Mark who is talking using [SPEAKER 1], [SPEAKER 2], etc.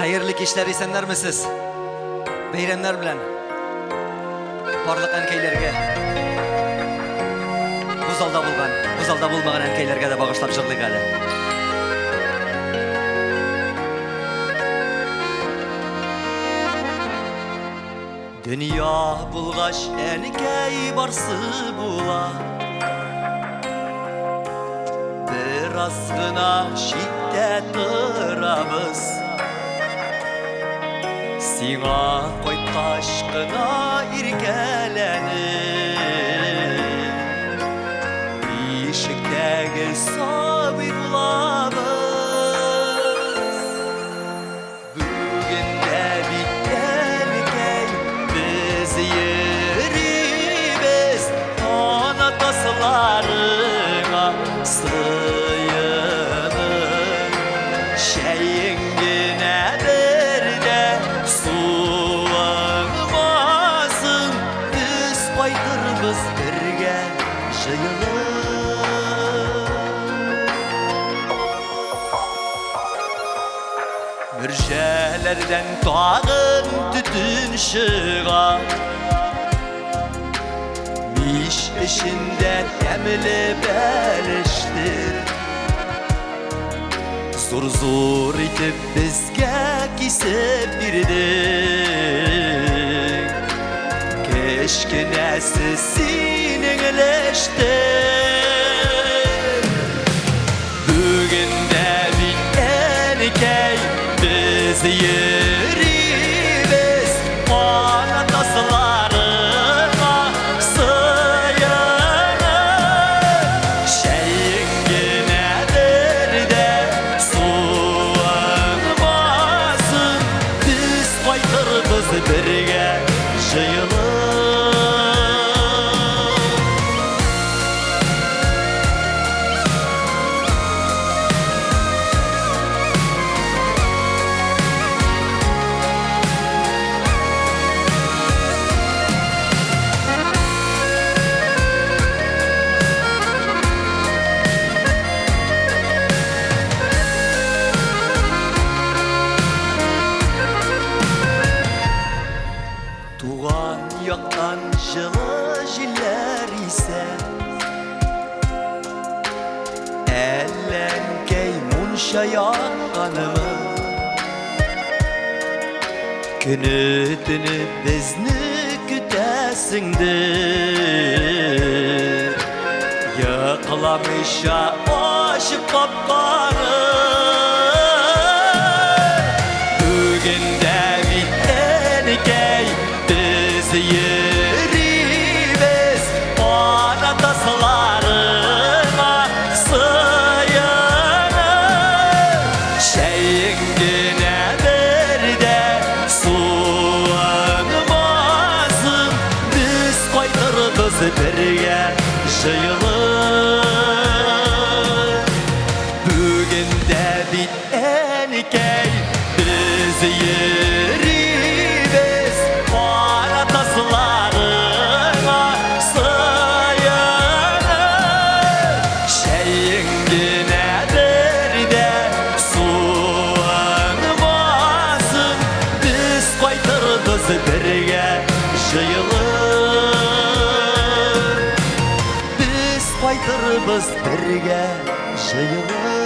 [SPEAKER 1] Hayırlı kişiler esenler misiniz? Beyramlar bilen barlık ankeylerge bu zalda bulmagan ankeylerge de bağışlap jırlayk hadi. Dünya bulgaç enkey barsı bula, biraz gına şiddet ırabız. Сиңа кайткач кына иркәләнеп ишектәге сабый булабыз. Бүген дә бит әнкәй без йөрибез ана тасларыңа сыйынып шәйең генә бердә суыңмасын біз қайтырбыз бірге жиылып. Мүржәләрдән тағын түтін шыға, миш ішінде тәмілі бәліштір. Зор-зор итеп бізге кисеп бирдең, кешкенәсе синең өлештең. Бүген дә бит әнкәй біз йөрибез ана тасларыңа сыйынып. Шәйең генә бердә суыңмасын біз кайтырбыз бірге жиылып. Туған яктан жылы җилләр исә, әлләнкәй мунча якканымы? Көне-төне безне көтәсеңдер, йокламыйча ачып капканы. Бүген дә бит әнкәй biz yüribez ana taslарыңа сыйынып. Шәйең генә бердә суыңмасын біз кайтырбыз бірге жиылып. Бүген дә бит әнкәй біз йөрибез ана тасларыңа сыйынып. Шәйең генә бердә суыңмасын біз кайтырбыз бірге жиылып. Біз кайтырбыз бірге жиылып.